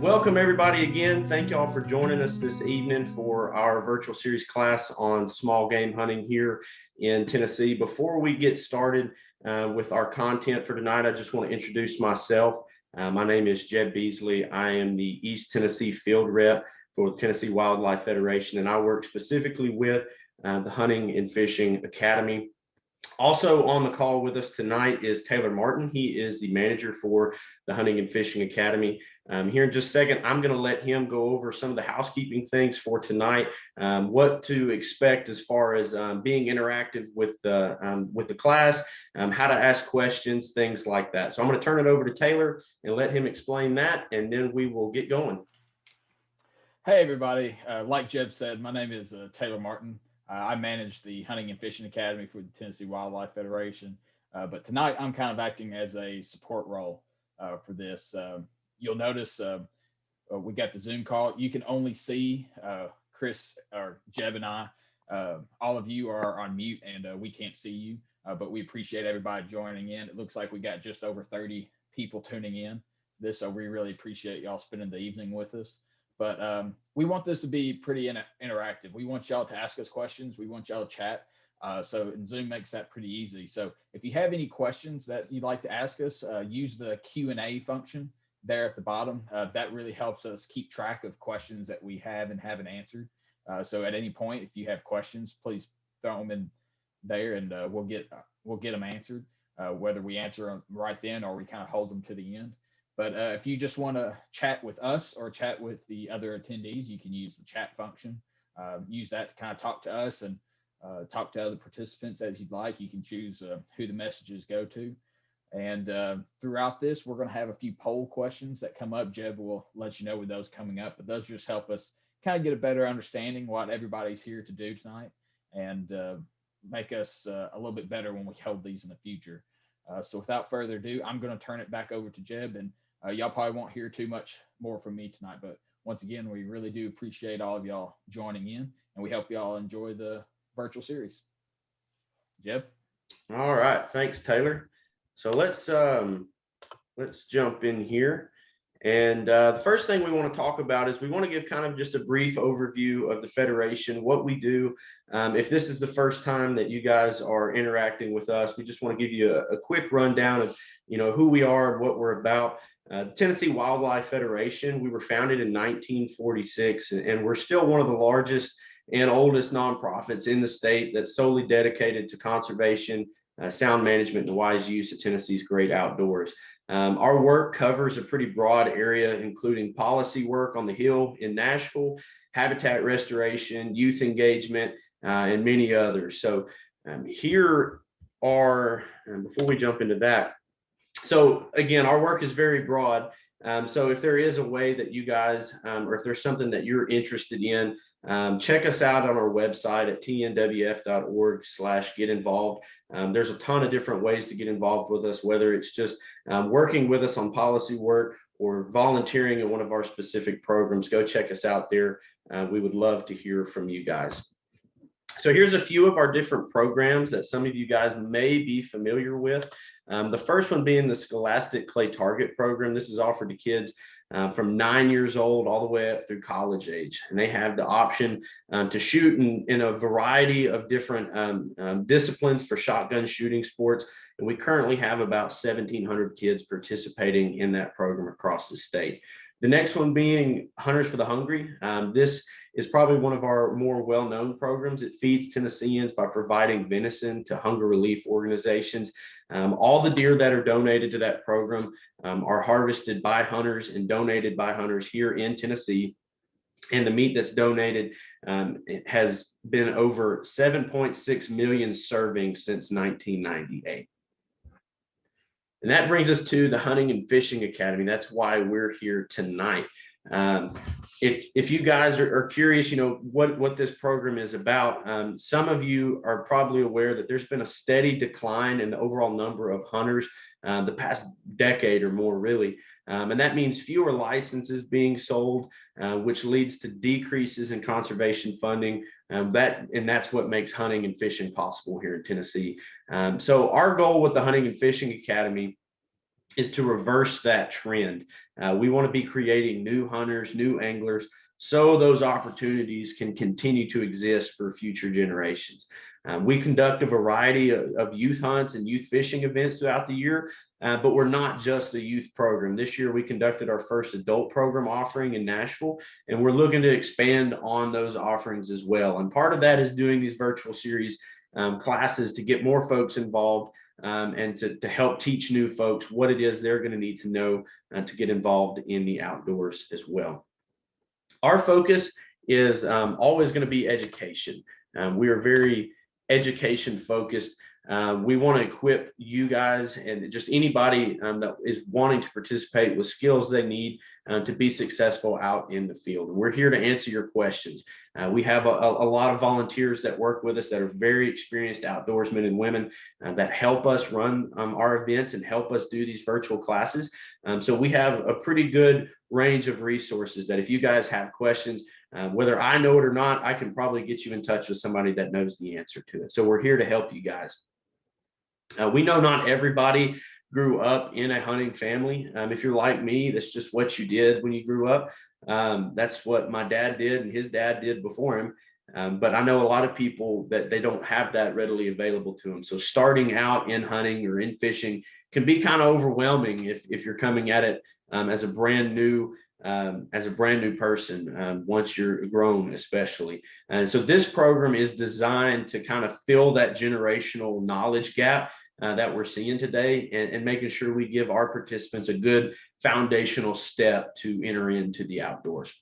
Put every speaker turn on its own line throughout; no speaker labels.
Welcome everybody again. Thank y'all for joining us this evening for our virtual series class on small game hunting here in Tennessee. Before we get started with our content for tonight, I just want to introduce myself. My name is Jeb Beasley. I am the East Tennessee field rep for the Tennessee Wildlife Federation, and I work specifically with the Hunting and Fishing Academy. Also on the call with us tonight is Taylor Martin. He is the manager for the Hunting and Fishing Academy. Here in just a second, I'm going to let him go over some of the housekeeping things for tonight, what to expect as far as being interactive with the class, how to ask questions, things like that. So I'm going to turn it over to Taylor and let him explain that, and then we will get going.
Hey, everybody. Like Jeb said, my name is Taylor Martin. I manage the Hunting and Fishing Academy for the Tennessee Wildlife Federation. But tonight, I'm kind of acting as a support role for this. You'll notice we got the Zoom call. You can only see Chris or Jeb and I. All of you are on mute, and we can't see you. But we appreciate everybody joining in. It looks like we got just over 30 people tuning in to this, so we really appreciate y'all spending the evening with us. But we want this to be pretty interactive. We want y'all to ask us questions. We want y'all to chat. And Zoom makes that pretty easy. So if you have any questions that you'd like to ask us, use the Q&A function there at the bottom. That really helps us keep track of questions that we have and haven't answered. So at any point, if you have questions, please throw them in there, and we'll get them answered. Whether we answer them right then or we kind of hold them to the end. But if you just want to chat with us or chat with the other attendees, you can use the chat function. Use that to kind of talk to us and talk to other participants as you'd like. You can choose who the messages go to. And throughout this, we're going to have a few poll questions that come up. Jeb will let you know with those coming up, but those just help us kind of get a better understanding what everybody's here to do tonight, and make us a little bit better when we hold these in the future. So without further ado, I'm going to turn it back over to Jeb, and y'all probably won't hear too much more from me tonight, but once again, we really do appreciate all of y'all joining in, and we hope y'all enjoy the virtual series. Jeb?
All right, thanks, Taylor. So let's jump in here. And the first thing we want to talk about is we want to give kind of just a brief overview of the Federation, what we do. If this is the first time that you guys are interacting with us, we just want to give you a quick rundown of, who we are and what we're about. The Tennessee Wildlife Federation, we were founded in 1946, and we're still one of the largest and oldest nonprofits in the state that's solely dedicated to conservation, sound management, and wise use of Tennessee's great outdoors. Our work covers a pretty broad area, including policy work on the Hill in Nashville, habitat restoration, youth engagement, and many others. So here are, before we jump into that, so again, our work is very broad. So if there is a way that you guys, or if there's something that you're interested in, check us out on our website at tnwf.org/get involved. There's a ton of different ways to get involved with us, whether it's just working with us on policy work or volunteering in one of our specific programs. Go check us out there. We would love to hear from you guys. So here's a few of our different programs that some of you guys may be familiar with. The first one being the Scholastic Clay Target Program. This is offered to kids from 9 years old all the way up through college age. And they have the option to shoot in a variety of different disciplines for shotgun shooting sports. And we currently have about 1,700 kids participating in that program across the state. The next one being Hunters for the Hungry. This is probably one of our more well-known programs. It feeds Tennesseans by providing venison to hunger relief organizations. All the deer that are donated to that program are harvested by hunters and donated by hunters here in Tennessee. And the meat that's donated it has been over 7.6 million servings since 1998. And that brings us to the Hunting and Fishing Academy. That's why we're here tonight. If you guys are curious, what this program is about, some of you are probably aware that there's been a steady decline in the overall number of hunters the past decade or more, really. And that means fewer licenses being sold, which leads to decreases in conservation funding. That's what makes hunting and fishing possible here in Tennessee. So our goal with the Hunting and Fishing Academy is to reverse that trend. We want to be creating new hunters, new anglers, so those opportunities can continue to exist for future generations. We conduct a variety of youth hunts and youth fishing events throughout the year, but we're not just a youth program. This year, we conducted our first adult program offering in Nashville, and we're looking to expand on those offerings as well. And part of that is doing these virtual series classes to get more folks involved, and to help teach new folks what it is they're going to need to know to get involved in the outdoors as well. Our focus is always going to be education. We are very education focused. We want to equip you guys and just anybody that is wanting to participate with skills they need to be successful out in the field. We're here to answer your questions. We have a lot of volunteers that work with us that are very experienced outdoorsmen and women that help us run our events and help us do these virtual classes. So we have a pretty good range of resources that if you guys have questions, whether I know it or not, I can probably get you in touch with somebody that knows the answer to it. So we're here to help you guys. We know not everybody grew up in a hunting family. If you're like me, that's just what you did when you grew up. That's what my dad did and his dad did before him. But I know a lot of people that they don't have that readily available to them. So starting out in hunting or in fishing can be kind of overwhelming if you're coming at it as a brand new person once you're grown, especially. And so this program is designed to kind of fill that generational knowledge gap that we're seeing today, and making sure we give our participants a good foundational step to enter into the outdoors.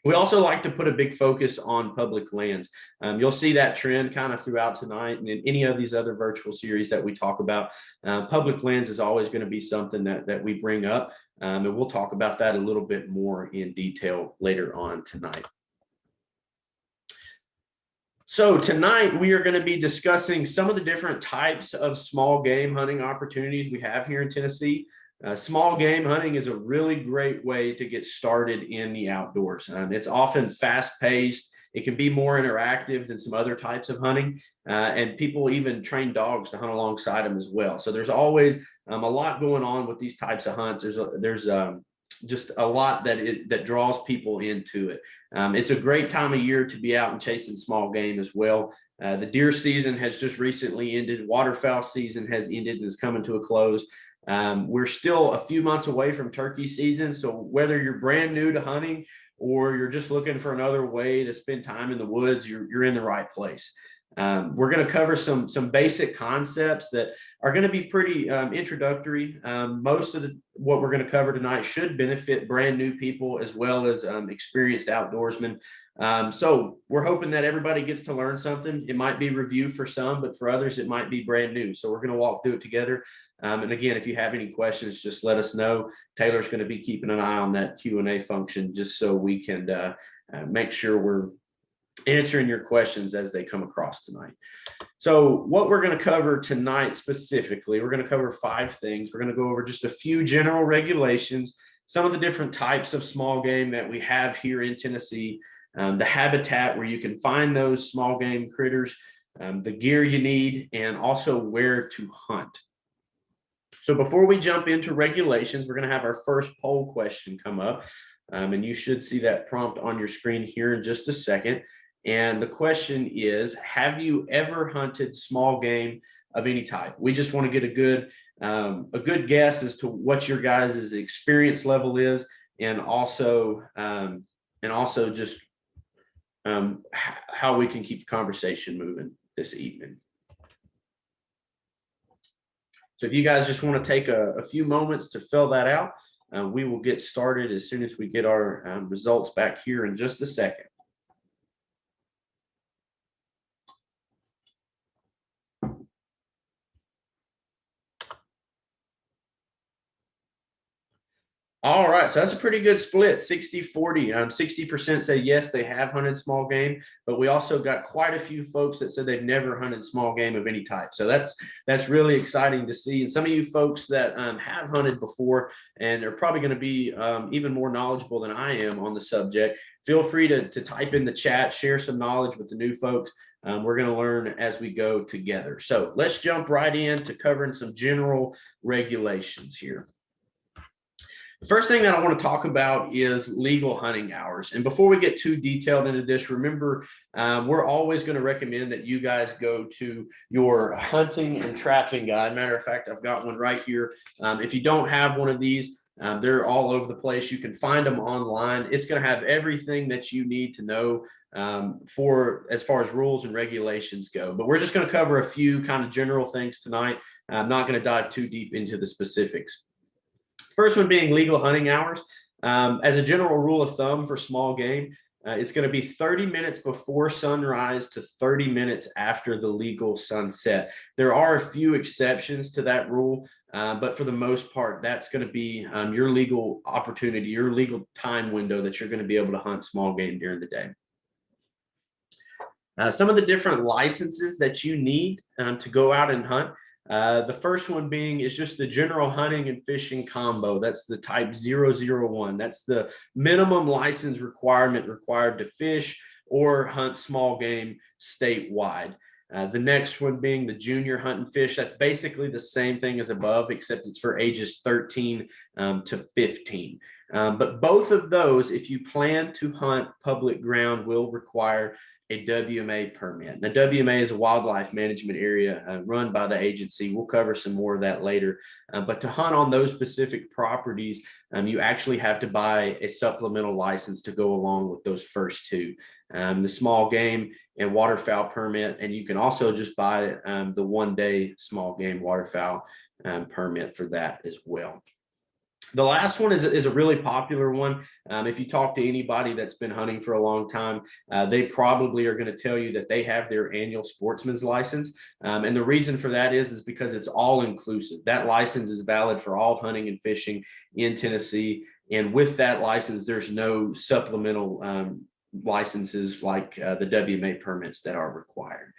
We also like to put a big focus on public lands. You'll see that trend kind of throughout tonight and in any of these other virtual series that we talk about. Public lands is always going to be something that we bring up, and we'll talk about that a little bit more in detail later on tonight. So tonight we are going to be discussing some of the different types of small game hunting opportunities we have here in Tennessee. Small game hunting is a really great way to get started in the outdoors. It's often fast paced. It can be more interactive than some other types of hunting, and people even train dogs to hunt alongside them as well. So there's always a lot going on with these types of hunts. There's just a lot that draws people into it. It's a great time of year to be out and chasing small game as well. The deer season has just recently ended. Waterfowl season has ended and is coming to a close. We're still a few months away from turkey season. So whether you're brand new to hunting or you're just looking for another way to spend time in the woods, you're in the right place. We're going to cover some basic concepts that are going to be pretty introductory. Most of what we're going to cover tonight should benefit brand new people as well as experienced outdoorsmen. So we're hoping that everybody gets to learn something. It might be review for some, but for others, it might be brand new. So we're going to walk through it together. And again, if you have any questions, just let us know. Taylor's going to be keeping an eye on that Q&A function just so we can make sure we're answering your questions as they come across tonight. So what we're going to cover tonight specifically, we're going to cover 5 things. We're going to go over just a few general regulations, some of the different types of small game that we have here in Tennessee, the habitat where you can find those small game critters, the gear you need, and also where to hunt. So before we jump into regulations, we're going to have our first poll question come up, and you should see that prompt on your screen here in just a second. And the question is, have you ever hunted small game of any type? We just want to get a good guess as to what your guys' experience level is, and also just how we can keep the conversation moving this evening. So if you guys just want to take a few moments to fill that out, we will get started as soon as we get our results back here in just a second. All right, so that's a pretty good split, 60-40. 60% say yes, they have hunted small game, but we also got quite a few folks that said they've never hunted small game of any type. So that's really exciting to see. And some of you folks that have hunted before and are probably going to be even more knowledgeable than I am on the subject, feel free to type in the chat, share some knowledge with the new folks. We're going to learn as we go together. So let's jump right into covering some general regulations here. The first thing that I want to talk about is legal hunting hours. And before we get too detailed into this, remember, we're always going to recommend that you guys go to your hunting and trapping guide. Matter of fact, I've got one right here. If you don't have one of these, they're all over the place. You can find them online. It's going to have everything that you need to know for as far as rules and regulations go. But we're just going to cover a few kind of general things tonight. I'm not going to dive too deep into the specifics. First one being legal hunting hours. As a general rule of thumb for small game, it's going to be 30 minutes before sunrise to 30 minutes after the legal sunset. There are a few exceptions to that rule, but for the most part, that's going to be your legal opportunity, your legal time window that you're going to be able to hunt small game during the day. Some of the different licenses that you need to go out and hunt. The first one being is just the general hunting and fishing combo. That's the type 001. That's the minimum license requirement required to fish or hunt small game statewide. The next one being the junior hunt and fish. That's basically the same thing as above, except it's for ages 13 to 15. But both of those, if you plan to hunt public ground, will require a WMA permit. Now, WMA is a wildlife management area run by the agency. We'll cover some more of that later. But to hunt on those specific properties, you actually have to buy a supplemental license to go along with those first two, the small game and waterfowl permit. And you can also just buy the 1-day small game waterfowl permit for that as well. The last one is a really popular one. If you talk to anybody that's been hunting for a long time, they probably are going to tell you that they have their annual sportsman's license. And the reason for that is because it's all inclusive. That license is valid for all hunting and fishing in Tennessee. And with that license, there's no supplemental licenses like the WMA permits that are required.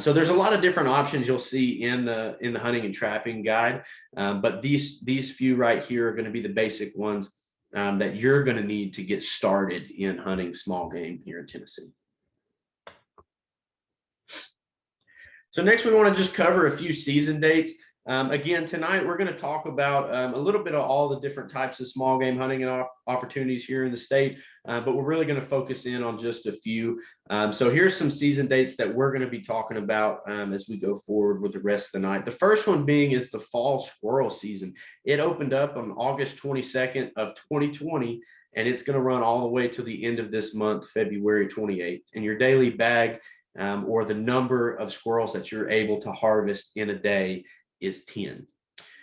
So there's a lot of different options you'll see in the hunting and trapping guide, but these few right here are going to be the basic ones that you're going to need to get started in hunting small game here in Tennessee. So next we want to just cover a few season dates. Again, tonight we're going to talk about a little bit of all the different types of small game hunting and opportunities here in the state, but we're really going to focus in on just a few. So here's some season dates that we're going to be talking about as we go forward with the rest of the night. The first one being is the fall squirrel season. It opened up on August 22nd of 2020, and it's going to run all the way to the end of this month, February 28th. And your daily bag or the number of squirrels that you're able to harvest in a day is 10.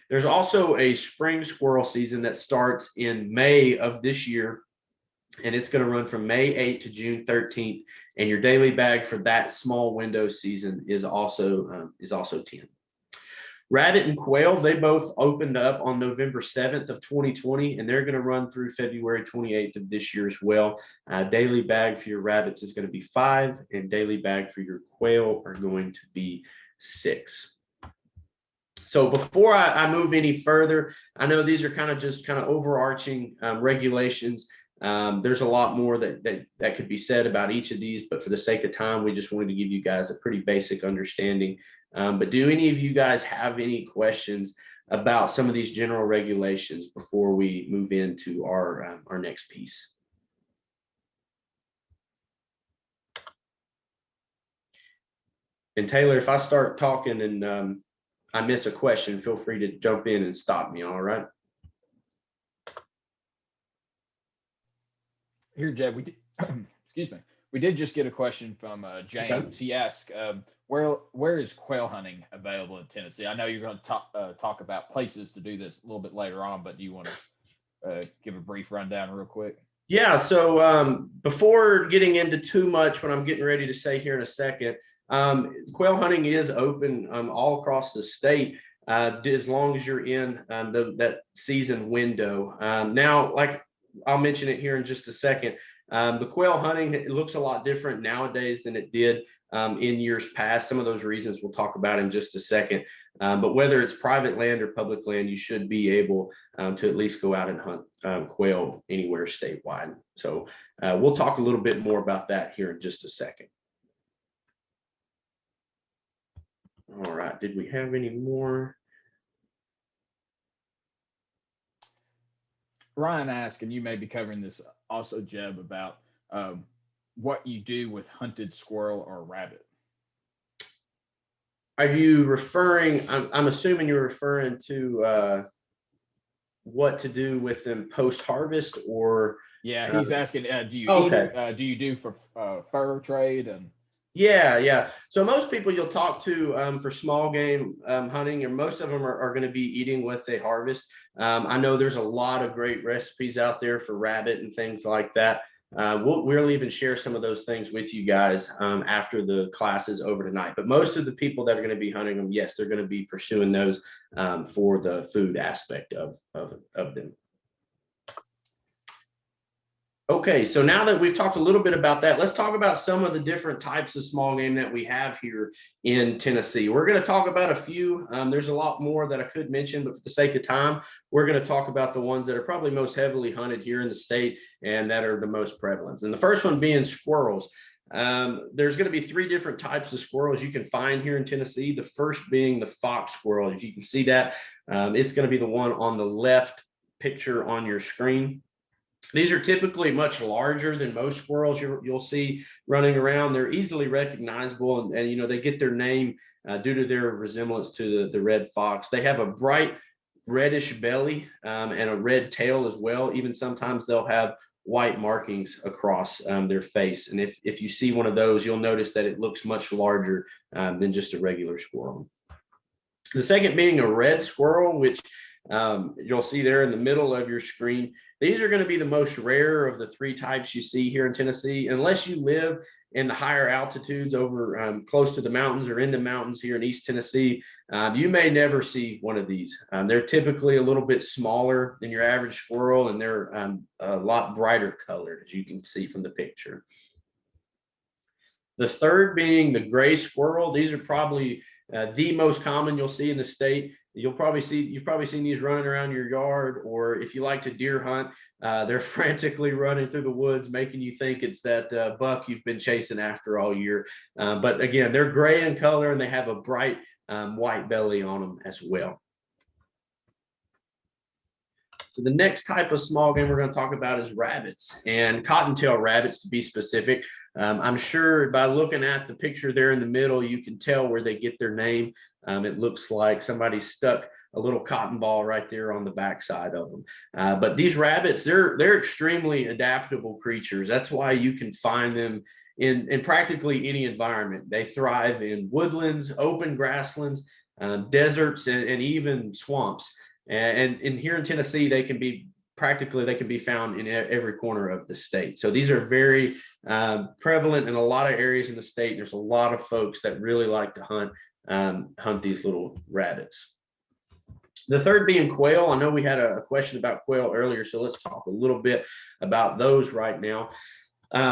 There's also a spring squirrel season that starts in May of this year, and it's going to run from May 8th to June 13th. And your daily bag for that small window season is also 10. Rabbit and quail, they both opened up on November 7th of 2020, and they're going to run through February 28th of this year as well. Daily bag for your rabbits is going to be 5, and daily bag for your quail are going to be 6. So before I move any further, I know these are kind of overarching regulations. There's a lot more that could be said about each of these, but for the sake of time, we just wanted to give you guys a pretty basic understanding. But do any of you guys have any questions about some of these general regulations before we move into our next piece? And Taylor, if I start talking and I miss a question, feel free to jump in and stop me. All right.
Here, Jeb, excuse me. We did just get a question from James. Okay. He asked, where is quail hunting available in Tennessee? I know you're going to talk about places to do this a little bit later on, but do you want to give a brief rundown real quick?
Yeah. So before getting into too much, what I'm getting ready to say here in a second, quail hunting is open all across the state as long as you're in that season window. Now, like I'll mention it here in just a second, the quail hunting, it looks a lot different nowadays than it did in years past. Some of those reasons we'll talk about in just a second. But whether it's private land or public land, you should be able to at least go out and hunt quail anywhere statewide. So we'll talk a little bit more about that here in just a second. All right, did we have any more?
Ryan asked, and you may be covering this also, Jeb, about what you do with hunted squirrel or rabbit.
Are you referring, I'm assuming you're referring to what to do with them post-harvest, or?
Yeah, he's asking, do you eat
Okay.
it? Do you do for fur trade? And
Yeah. So most people you'll talk to for small game hunting, and most of them are going to be eating what they harvest. I know there's a lot of great recipes out there for rabbit and things like that. We'll even share some of those things with you guys after the class is over tonight. But most of the people that are going to be hunting them, yes, they're going to be pursuing those for the food aspect of them. Okay, so now that we've talked a little bit about that, let's talk about some of the different types of small game that we have here in Tennessee. We're going to talk about a few. There's a lot more that I could mention, but for the sake of time, we're going to talk about the ones that are probably most heavily hunted here in the state and that are the most prevalent. And the first one being squirrels. There's going to be three different types of squirrels you can find here in Tennessee. The first being the fox squirrel. If you can see that, it's going to be the one on the left picture on your screen. These are typically much larger than most squirrels you'll see running around. They're easily recognizable, and you know, they get their name due to their resemblance to the red fox. They have a bright reddish belly and a red tail as well. Even sometimes they'll have white markings across their face. And if you see one of those, you'll notice that it looks much larger than just a regular squirrel. The second being a red squirrel, which you'll see there in the middle of your screen. These are going to be the most rare of the three types you see here in Tennessee, unless you live in the higher altitudes over close to the mountains or in the mountains here in East Tennessee. You may never see one of these. They're typically a little bit smaller than your average squirrel, and they're a lot brighter colored, as you can see from the picture. The third being the gray squirrel. These are probably the most common you'll see in the state. You've probably seen these running around your yard, or if you like to deer hunt, they're frantically running through the woods, making you think it's that buck you've been chasing after all year. But again, they're gray in color and they have a bright white belly on them as well. So the next type of small game we're going to talk about is rabbits, and cottontail rabbits to be specific. I'm sure by looking at the picture there in the middle, you can tell where they get their name. It looks like somebody stuck a little cotton ball right there on the backside of them. But these rabbits, they're extremely adaptable creatures. That's why you can find them in practically any environment. They thrive in woodlands, open grasslands, deserts, and even swamps. And here in Tennessee, they can be found in every corner of the state. So these are very prevalent in a lot of areas in the state. There's a lot of folks that really like to hunt these little rabbits. The third being quail. I know we had a question about quail earlier, so let's talk a little bit about those right now.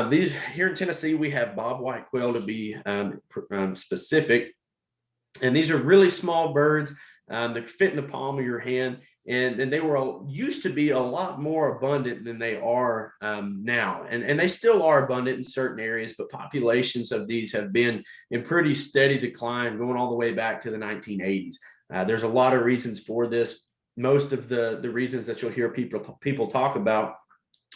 These here in Tennessee, we have bobwhite quail to be specific, and these are really small birds that fit in the palm of your hand. And they used to be a lot more abundant than they are now. And they still are abundant in certain areas, but populations of these have been in pretty steady decline going all the way back to the 1980s. There's a lot of reasons for this. Most of the reasons that you'll hear people talk about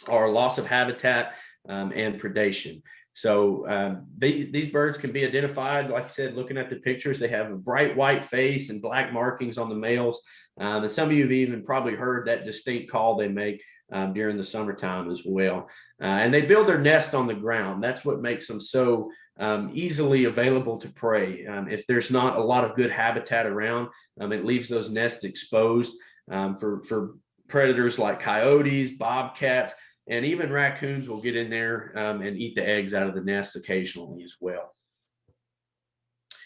are loss of habitat and predation. So these birds can be identified, like I said, looking at the pictures. They have a bright white face and black markings on the males. And some of you have even probably heard that distinct call they make during the summertime as well. And they build their nest on the ground. That's what makes them so easily available to prey. If there's not a lot of good habitat around, it leaves those nests exposed for predators like coyotes, bobcats, and even raccoons will get in there and eat the eggs out of the nest occasionally as well.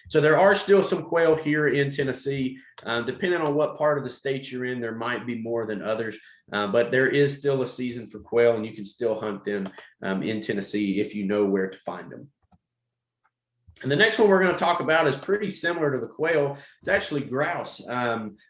So there are still some quail here in Tennessee. Depending on what part of the state you're in, there might be more than others, but there is still a season for quail, and you can still hunt them in Tennessee if you know where to find them. And the next one we're going to talk about is pretty similar to the quail. It's actually grouse.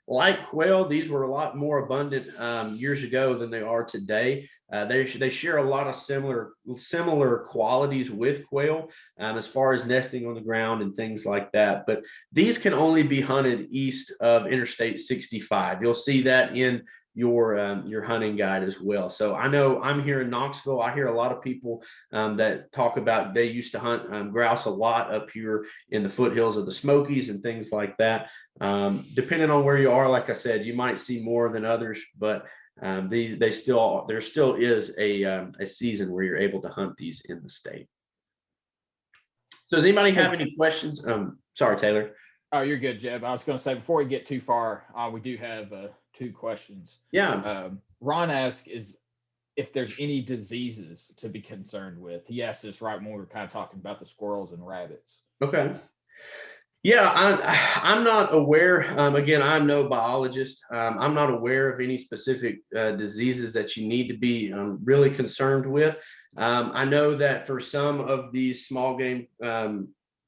Like quail, these were a lot more abundant years ago than they are today. They share a lot of similar qualities with quail as far as nesting on the ground and things like that. But these can only be hunted east of Interstate 65. You'll see that in your hunting guide as well. So I know I'm here in Knoxville. I hear a lot of people that talk about they used to hunt grouse a lot up here in the foothills of the Smokies and things like that. Depending on where you are, like I said, you might see more than others, but there still is a season where you're able to hunt these in the state. So does anybody have any questions? Sorry, Taylor.
Oh, you're good, Jeb. I was going to say before we get too far, we do have 2 questions.
Yeah.
Ron asks if there's any diseases to be concerned with. He asked this right when we were kind of talking about the squirrels and rabbits.
Okay. Yeah, I'm not aware. Again, I'm no biologist. I'm not aware of any specific diseases that you need to be really concerned with. I know that for some of these small game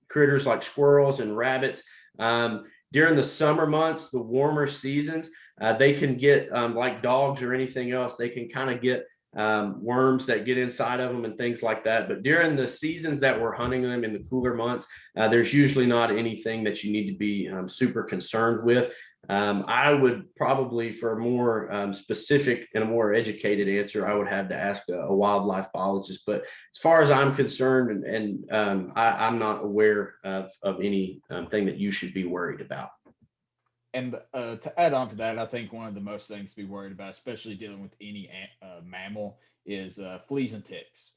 critters like squirrels and rabbits, during the summer months, the warmer seasons, they can get like dogs or anything else, they can kind of get worms that get inside of them and things like that. But during the seasons that we're hunting them in the cooler months, there's usually not anything that you need to be super concerned with. I would probably, for a more specific and a more educated answer, I would have to ask a wildlife biologist. But as far as I'm concerned, I'm not aware of any thing that you should be worried about.
And to add on to that, I think one of the most things to be worried about, especially dealing with any mammal, is fleas and ticks.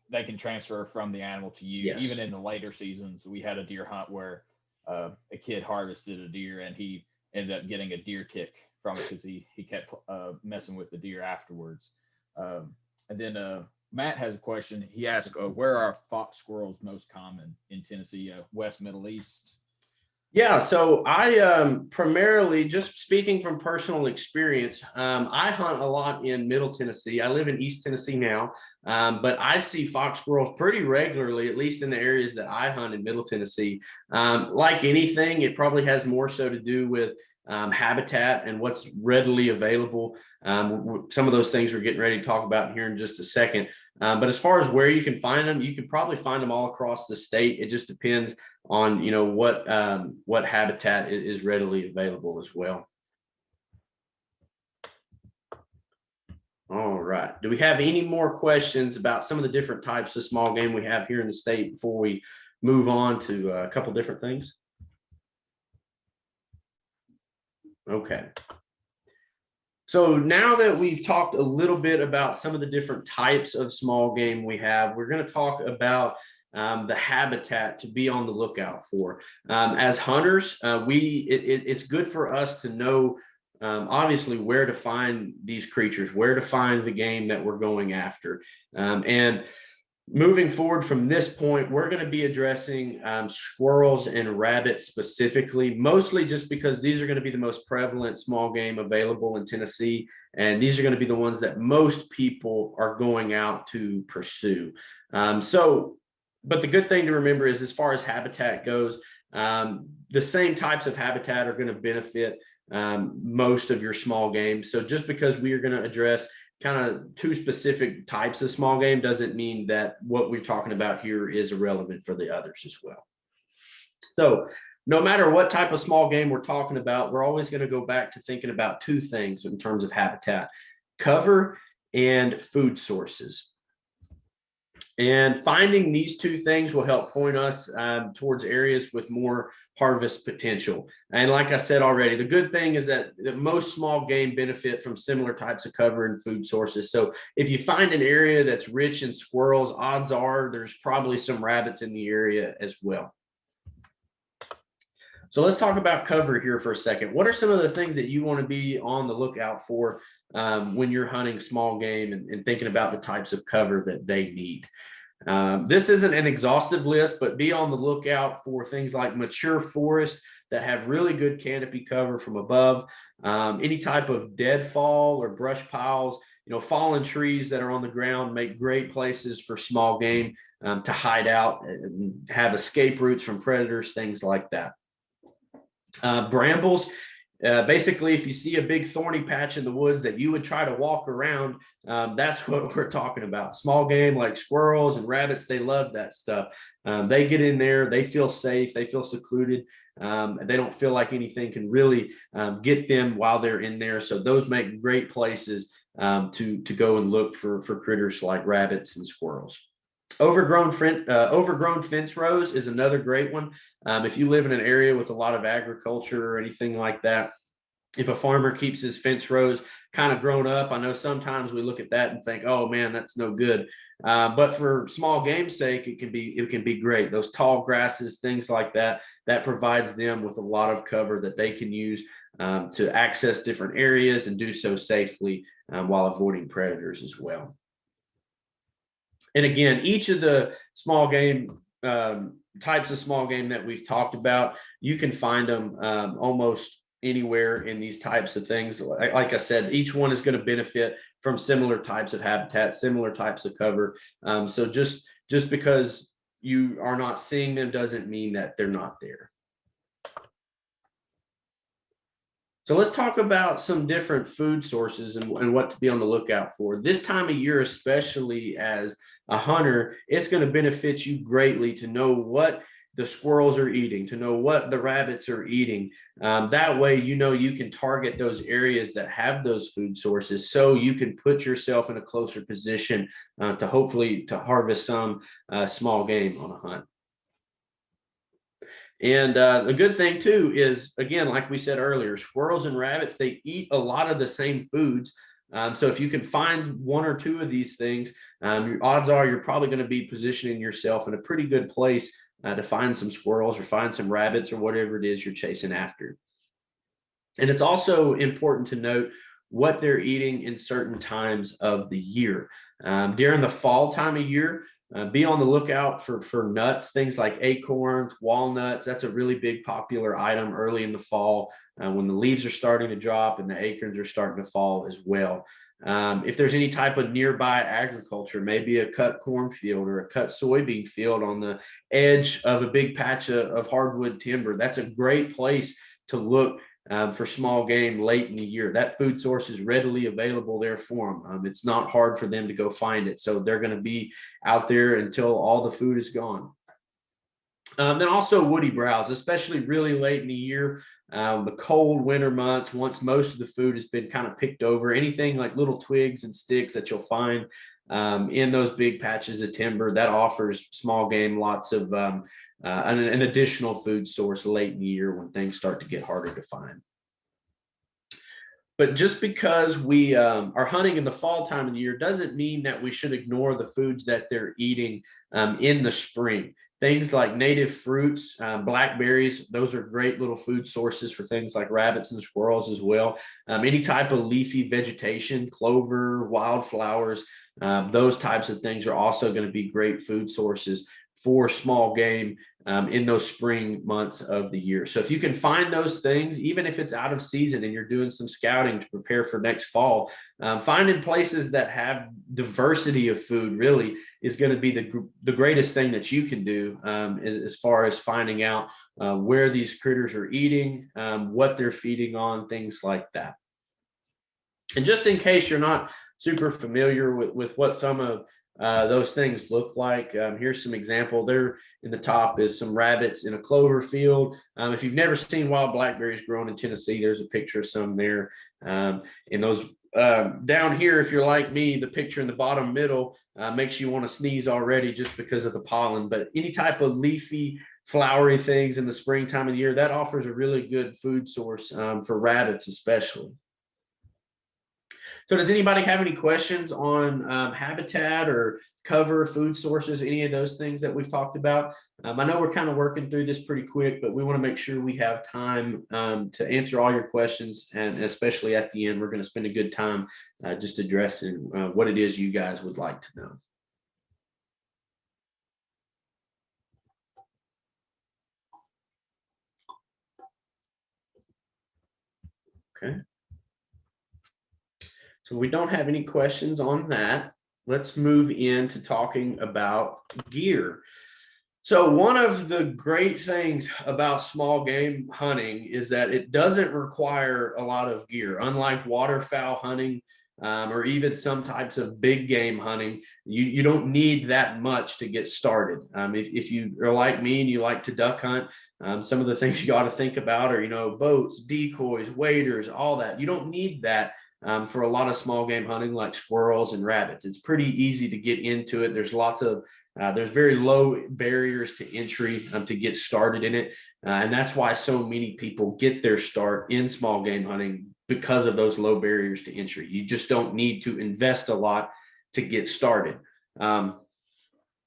They can transfer from the animal to you.
Yes.
Even in the later seasons, we had a deer hunt where a kid harvested a deer and he ended up getting a deer tick from it because he kept messing with the deer afterwards. And then Matt has a question. He asked, where are fox squirrels most common in Tennessee? West, Middle East?
Yeah, so I primarily, just speaking from personal experience, I hunt a lot in Middle Tennessee. I live in East Tennessee now, but I see fox squirrels pretty regularly, at least in the areas that I hunt in Middle Tennessee. Like anything, it probably has more so to do with habitat and what's readily available. Some of those things we're getting ready to talk about here in just a second. But as far as where you can find them, you can probably find them all across the state. It just depends on what habitat is readily available as well. All right. Do we have any more questions about some of the different types of small game we have here in the state before we move on to a couple different things? Okay. So now that we've talked a little bit about some of the different types of small game we have, we're going to talk about the habitat to be on the lookout for. As hunters, it's good for us to know obviously where to find these creatures, where to find the game that we're going after. And moving forward from this point, we're going to be addressing squirrels and rabbits specifically, mostly just because these are going to be the most prevalent small game available in Tennessee. And these are going to be the ones that most people are going out to pursue. But the good thing to remember is, as far as habitat goes, the same types of habitat are going to benefit most of your small game. So just because we are going to address kind of 2 specific types of small game doesn't mean that what we're talking about here is irrelevant for the others as well. So no matter what type of small game we're talking about, we're always going to go back to thinking about 2 things in terms of habitat: cover and food sources. And finding these 2 things will help point us towards areas with more harvest potential. And like I said already, the good thing is that most small game benefit from similar types of cover and food sources. So if you find an area that's rich in squirrels, odds are there's probably some rabbits in the area as well. So let's talk about cover here for a second. What are some of the things that you want to be on the lookout for when you're hunting small game and thinking about the types of cover that they need? This isn't an exhaustive list, but be on the lookout for things like mature forest that have really good canopy cover from above, any type of deadfall or brush piles fallen trees that are on the ground make great places for small game to hide out and have escape routes from predators, things like that. Brambles, basically, if you see a big thorny patch in the woods that you would try to walk around, that's what we're talking about. Small game like squirrels and rabbits, they love that stuff. They get in there, they feel safe, they feel secluded. They don't feel like anything can really get them while they're in there. So those make great places to go and look for critters like rabbits and squirrels. Overgrown fence rows is another great one. If you live in an area with a lot of agriculture or anything like that, if a farmer keeps his fence rows kind of grown up, I know sometimes we look at that and think, oh man, that's no good. But for small game's sake, it can be great. Those tall grasses, things like that, that provides them with a lot of cover that they can use to access different areas and do so safely while avoiding predators as well. And again, each of the small game types of small game that we've talked about, you can find them almost anywhere in these types of things. Like I said, each one is going to benefit from similar types of habitat, similar types of cover. So just because you are not seeing them doesn't mean that they're not there. So let's talk about some different food sources and what to be on the lookout for. This time of year, especially as a hunter, it's going to benefit you greatly to know what the squirrels are eating, to know what the rabbits are eating. That way, you can target those areas that have those food sources, so you can put yourself in a closer position to hopefully to harvest some small game on a hunt. And the good thing too is, again, like we said earlier, squirrels and rabbits, they eat a lot of the same foods. So if you can find one or two of these things, your odds are you're probably going to be positioning yourself in a pretty good place to find some squirrels or find some rabbits or whatever it is you're chasing after. And it's also important to note what they're eating in certain times of the year. During the fall time of year, be on the lookout for nuts, things like acorns, walnuts. That's a really big popular item early in the fall when the leaves are starting to drop and the acorns are starting to fall as well. If there's any type of nearby agriculture, maybe a cut cornfield or a cut soybean field on the edge of a big patch of hardwood timber, that's a great place to look for small game late in the year. That food source is readily available there for them. It's not hard for them to go find it. So they're going to be out there until all the food is gone. Then also woody browse, especially really late in the year, the cold winter months, once most of the food has been kind of picked over, anything like little twigs and sticks that you'll find in those big patches of timber, that offers small game lots of an additional food source late in the year when things start to get harder to find. But just because we are hunting in the fall time of the year doesn't mean that we should ignore the foods that they're eating in the spring. Things like native fruits, blackberries, those are great little food sources for things like rabbits and squirrels as well. Any type of leafy vegetation, clover, wildflowers, those types of things are also going to be great food sources for small game in those spring months of the year. So if you can find those things, even if it's out of season and you're doing some scouting to prepare for next fall, finding places that have diversity of food really is going to be the greatest thing that you can do as far as finding out where these critters are eating, what they're feeding on, things like that. And just in case you're not super familiar with what some of those things look like. Here's some example. There in the top is some rabbits in a clover field. If you've never seen wild blackberries growing in Tennessee, there's a picture of some there. And those down here, if you're like me, the picture in the bottom middle makes you want to sneeze already just because of the pollen. But any type of leafy, flowery things in the springtime of the year, that offers a really good food source for rabbits especially. So does anybody have any questions on habitat or cover, food sources, any of those things that we've talked about? I know we're kind of working through this pretty quick, but we want to make sure we have time to answer all your questions. And especially at the end, we're going to spend a good time just addressing what it is you guys would like to know. Okay. So we don't have any questions on that. Let's move into talking about gear. So one of the great things about small game hunting is that it doesn't require a lot of gear. Unlike waterfowl hunting, or even some types of big game hunting, you don't need that much to get started. If you are like me and you like to duck hunt, some of the things you got to think about are, boats, decoys, waders, all that. You don't need that for a lot of small game hunting like squirrels and rabbits. It's pretty easy to get into it. There's very low barriers to entry to get started in it. And that's why so many people get their start in small game hunting, because of those low barriers to entry. You just don't need to invest a lot to get started. And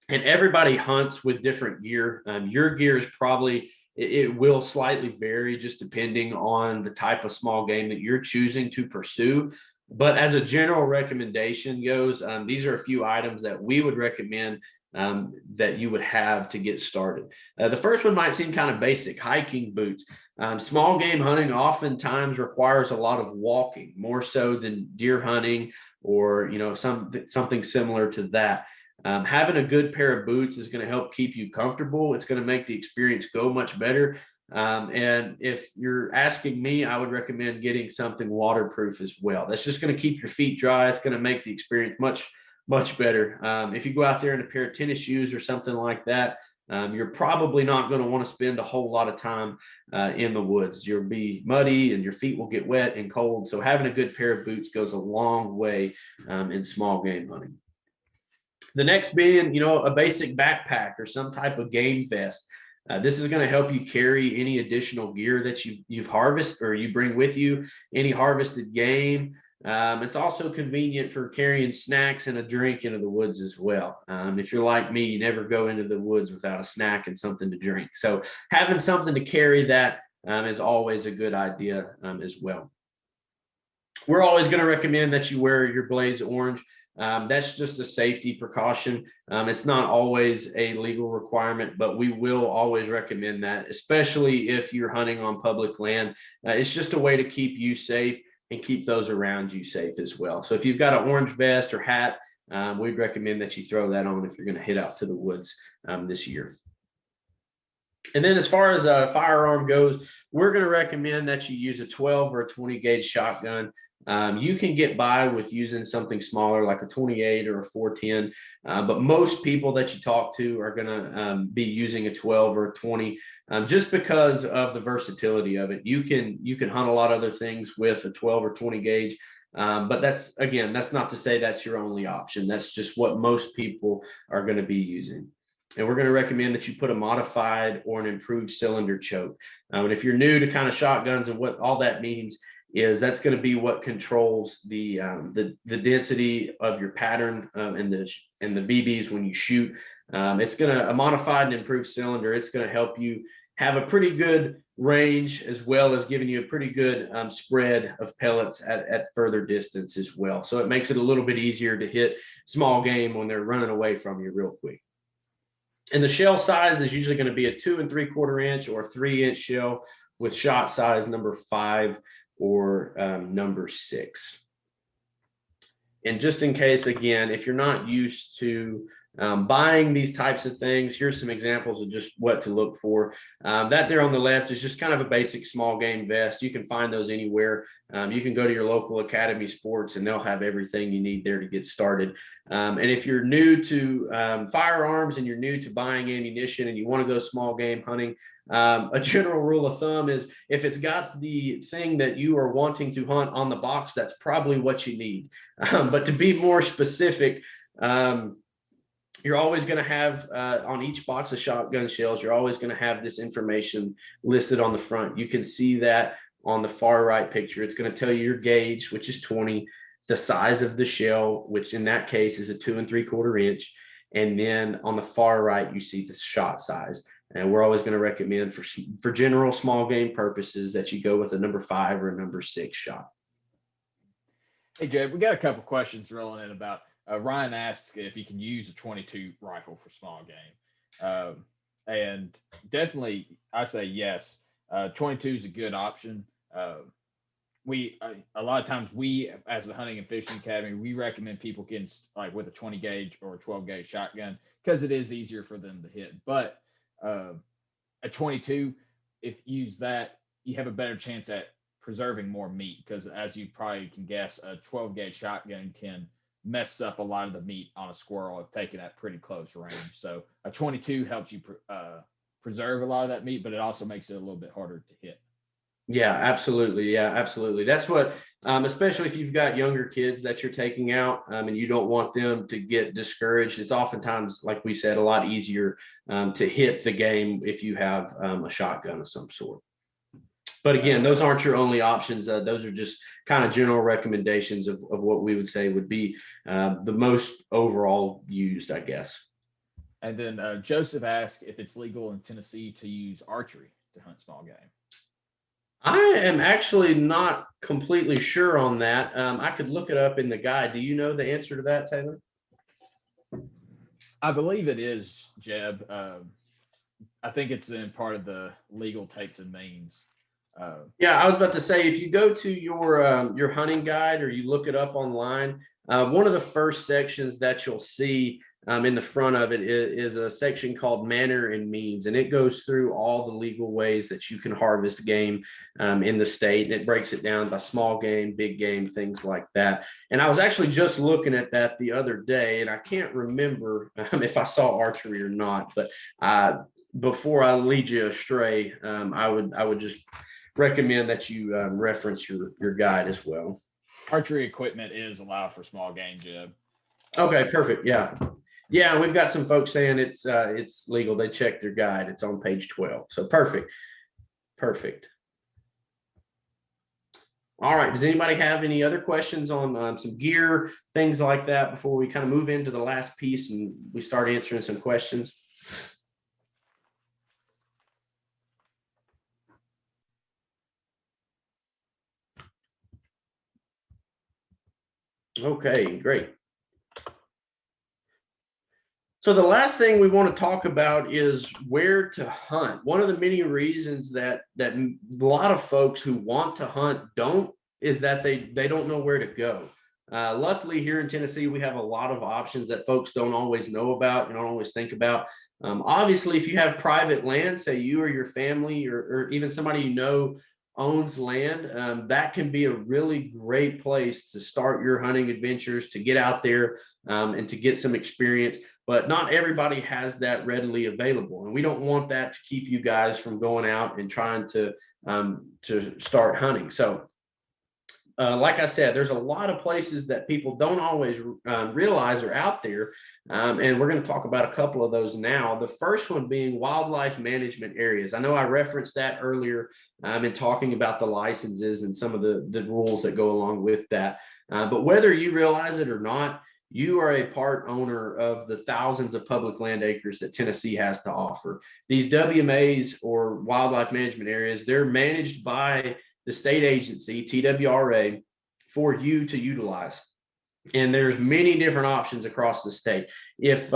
everybody hunts with different gear. Your gear is probably, it will slightly vary just depending on the type of small game that you're choosing to pursue. But as a general recommendation goes, these are a few items that we would recommend that you would have to get started. The first one might seem kind of basic: hiking boots. Small game hunting oftentimes requires a lot of walking, more so than deer hunting or something similar to that. Having a good pair of boots is going to help keep you comfortable. It's going to make the experience go much better. And if you're asking me, I would recommend getting something waterproof as well. That's just going to keep your feet dry. It's going to make the experience much better. If you go out there in a pair of tennis shoes or something like that, you're probably not going to want to spend a whole lot of time in the woods. You'll be muddy and your feet will get wet and cold. So having a good pair of boots goes a long way in small game hunting. The next being, a basic backpack or some type of game vest. This is going to help you carry any additional gear that you've harvested or you bring with you, any harvested game. It's also convenient for carrying snacks and a drink into the woods as well. If you're like me, you never go into the woods without a snack and something to drink. So having something to carry that is always a good idea as well. We're always going to recommend that you wear your Blaze Orange. That's just a safety precaution. It's not always a legal requirement, but we will always recommend that, especially if you're hunting on public land. It's just a way to keep you safe and keep those around you safe as well. So if you've got an orange vest or hat, we'd recommend that you throw that on if you're going to head out to the woods this year. And then as far as a firearm goes, we're going to recommend that you use a 12 or a 20 gauge shotgun. You can get by with using something smaller like a 28 or a 410, but most people that you talk to are going to be using a 12 or a 20 just because of the versatility of it. You can hunt a lot of other things with a 12 or 20 gauge, but that's not to say that's your only option. That's just what most people are going to be using. And we're going to recommend that you put a modified or an improved cylinder choke. And if you're new to kind of shotguns and what all that means, is that's going to be what controls the density of your pattern and the BBs when you shoot. It's going to a modified and improved cylinder. It's going to help you have a pretty good range as well as giving you a pretty good spread of pellets at further distance as well. So it makes it a little bit easier to hit small game when they're running away from you real quick. And the shell size is usually going to be a 2 3/4 inch or 3-inch shell with shot size number 5 or number 6. And just in case, again, if you're not used to buying these types of things, here's some examples of just what to look for. That there on the left is just kind of a basic small game vest. You can find those anywhere. You can go to your local Academy Sports and they'll have everything you need there to get started. And if you're new to firearms and you're new to buying ammunition and you want to go small game hunting, a general rule of thumb is if it's got the thing that you are wanting to hunt on the box, that's probably what you need. But to be more specific, you're always going to have on each box of shotgun shells, you're always going to have this information listed on the front. You can see that on the far right picture. It's going to tell you your gauge, which is 20, the size of the shell, which in that case is a 2 3/4 inch. And then on the far right, you see the shot size. And we're always going to recommend for general small game purposes that you go with a number 5 or a number 6 shot.
Hey, Jay, we got a couple questions rolling in about Ryan asks if you can use a 22 rifle for small game. And definitely, I say yes. 22 is a good option. a lot of times we, as the Hunting and Fishing Academy, we recommend people getting like with a 20 gauge or a 12 gauge shotgun because it is easier for them to hit. But a 22, if you use that, you have a better chance at preserving more meat because, as you probably can guess, a 12 gauge shotgun can mess up a lot of the meat on a squirrel if taken at pretty close range. So a 22 helps you preserve a lot of that meat, but it also makes it a little bit harder to hit.
Yeah, absolutely. Yeah, absolutely. That's what, especially if you've got younger kids that you're taking out, and you don't want them to get discouraged. It's oftentimes, like we said, a lot easier to hit the game if you have a shotgun of some sort. But again, those aren't your only options. Those are just kind of general recommendations of what we would say would be the most overall used, I guess.
And then Joseph asked if it's legal in Tennessee to use archery to hunt small game.
I am actually not completely sure on that. I could look it up in the guide. Do you know the answer to that, Taylor?
I believe it is, Jeb. I think it's in part of the legal takes and means.
Yeah, I was about to say, if you go to your hunting guide or you look it up online, one of the first sections that you'll see in the front of it is a section called Manner and Means, and it goes through all the legal ways that you can harvest game in the state, and it breaks it down by small game, big game, things like that. And I was actually just looking at that the other day, and I can't remember if I saw archery or not, but before I lead you astray, I would just recommend that you reference your guide as well.
Archery equipment is allowed for small game, Jeb.
Okay, perfect. Yeah. Yeah, we've got some folks saying it's legal. They checked their guide. It's on page 12. So perfect. Perfect. All right. Does anybody have any other questions on some gear, things like that, before we kind of move into the last piece and we start answering some questions? Okay, great. So the last thing we want to talk about is where to hunt. One of the many reasons that a lot of folks who want to hunt don't is that they don't know where to go. Luckily, here in Tennessee, we have a lot of options that folks don't always know about and don't always think about. Obviously, if you have private land, say you or your family or even somebody you know owns land, that can be a really great place to start your hunting adventures, to get out there and to get some experience. But not everybody has that readily available, and we don't want that to keep you guys from going out and trying to start hunting. So like I said, there's a lot of places that people don't always realize are out there, and we're going to talk about a couple of those now. The first one being wildlife management areas. I know I referenced that earlier in talking about the licenses and some of the rules that go along with that. But whether you realize it or not, you are a part owner of the thousands of public land acres that Tennessee has to offer. These WMAs, or wildlife management areas, they're managed by the state agency, TWRA, for you to utilize. And there's many different options across the state. If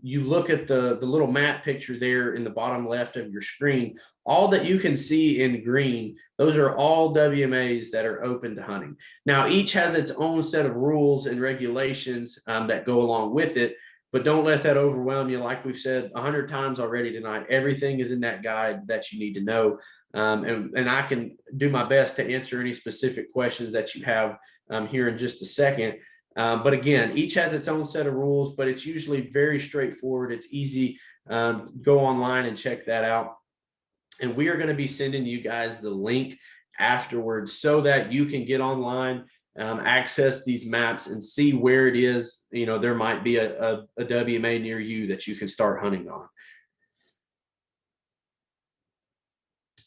you look at the little map picture there in the bottom left of your screen, all that you can see in green, those are all WMAs that are open to hunting. Now, each has its own set of rules and regulations that go along with it, but don't let that overwhelm you. Like we've said 100 times already tonight, everything is in that guide that you need to know. And I can do my best to answer any specific questions that you have here in just a second. But again, each has its own set of rules, but it's usually very straightforward. It's easy. Go online and check that out. And we are going to be sending you guys the link afterwards so that you can get online, access these maps and see where it is. You know, there might be a WMA near you that you can start hunting on.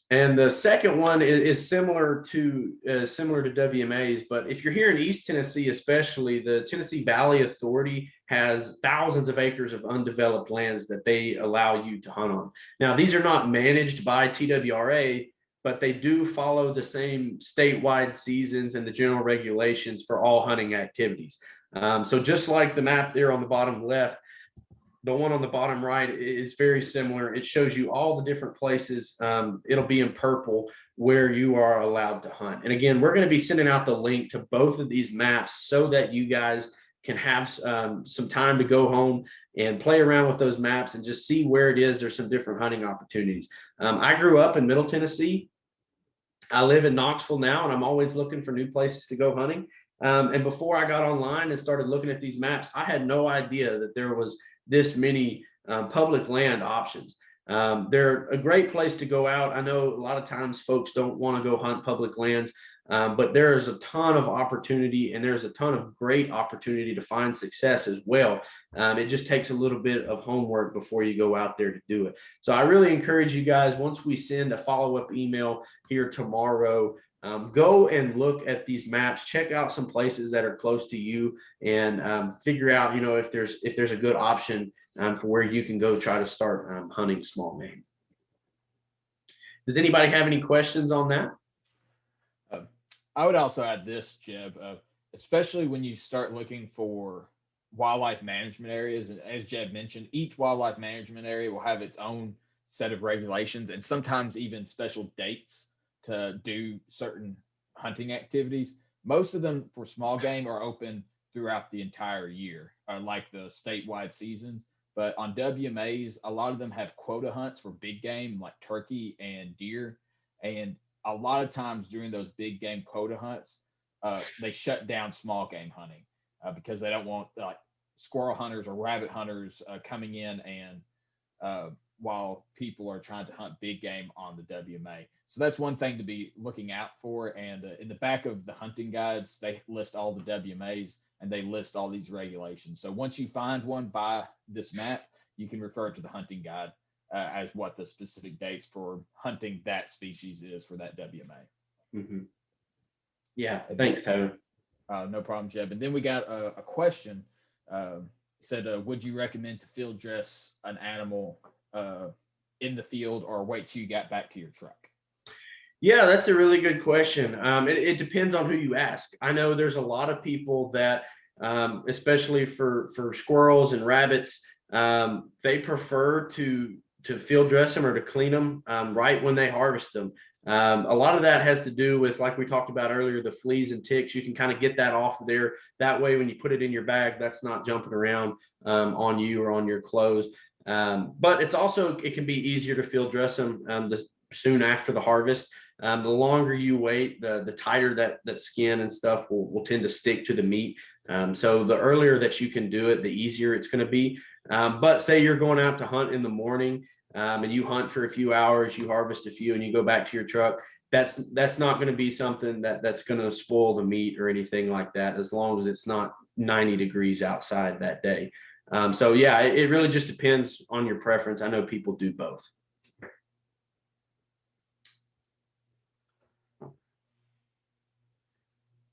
And the second one is similar to WMAs, but if you're here in East Tennessee, especially, the Tennessee Valley Authority has thousands of acres of undeveloped lands that they allow you to hunt on. Now, these are not managed by TWRA, but they do follow the same statewide seasons and the general regulations for all hunting activities. So just like the map there on the bottom left, the one on the bottom right is very similar. It shows you all the different places. It'll be in purple where you are allowed to hunt. And again, we're going to be sending out the link to both of these maps so that you guys can have some time to go home and play around with those maps and just see where it is there's some different hunting opportunities. I grew up in Middle Tennessee. I live in Knoxville now, and I'm always looking for new places to go hunting. And before I got online and started looking at these maps, I had no idea that there was this many public land options. They're a great place to go out. I know a lot of times folks don't want to go hunt public lands, but there is a ton of opportunity, and there's a ton of great opportunity to find success as well. It just takes a little bit of homework before you go out there to do it. So I really encourage you guys, once we send a follow-up email here tomorrow, go and look at these maps, check out some places that are close to you, and figure out, if there's a good option for where you can go try to start hunting small game. Does anybody have any questions on that?
I would also add this, Jeb, especially when you start looking for wildlife management areas. And as Jeb mentioned, each wildlife management area will have its own set of regulations and sometimes even special dates to do certain hunting activities. Most of them for small game are open throughout the entire year, like the statewide seasons. But on WMAs, a lot of them have quota hunts for big game like turkey and deer. And a lot of times during those big game quota hunts, they shut down small game hunting because they don't want squirrel hunters or rabbit hunters coming in and while people are trying to hunt big game on the WMA. So that's one thing to be looking out for. And in the back of the hunting guides, they list all the WMAs and they list all these regulations. So once you find one by this map, you can refer to the hunting guide as what the specific dates for hunting that species is for that WMA.
Mm-hmm. Yeah, thanks, Tyler.
No problem, Jeb. And then we got a question. Said, would you recommend to field dress an animal in the field or wait till you got back to your truck?
Yeah, that's a really good question. It depends on who you ask. I know there's a lot of people that, especially for squirrels and rabbits, they prefer to field dress them or to clean them right when they harvest them. A lot of that has to do with, like we talked about earlier, the fleas and ticks. You can kind of get that off of there. That way, when you put it in your bag, that's not jumping around on you or on your clothes. But it can be easier to field dress them soon after the harvest. The longer you wait, the tighter that skin and stuff will tend to stick to the meat. So the earlier that you can do it, the easier it's going to be. But say you're going out to hunt in the morning, and you hunt for a few hours, you harvest a few, and you go back to your truck. That's not going to be something that's going to spoil the meat or anything like that, as long as it's not 90 degrees outside that day. So yeah, it really just depends on your preference. I know people do both.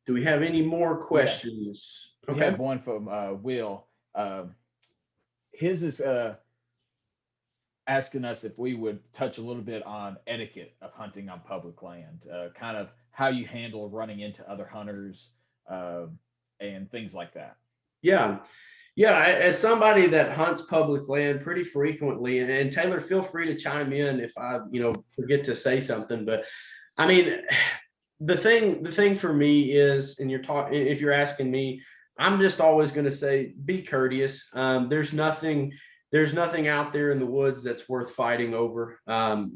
Do we have any more questions?
Yeah. We have one from Will. His is asking us if we would touch a little bit on etiquette of hunting on public land, kind of how you handle running into other hunters and things like that.
Yeah. As somebody that hunts public land pretty frequently, and Taylor, feel free to chime in if I, forget to say something. But I mean, the thing for me is, and if you're asking me, I'm just always going to say, be courteous. There's nothing out there in the woods that's worth fighting over.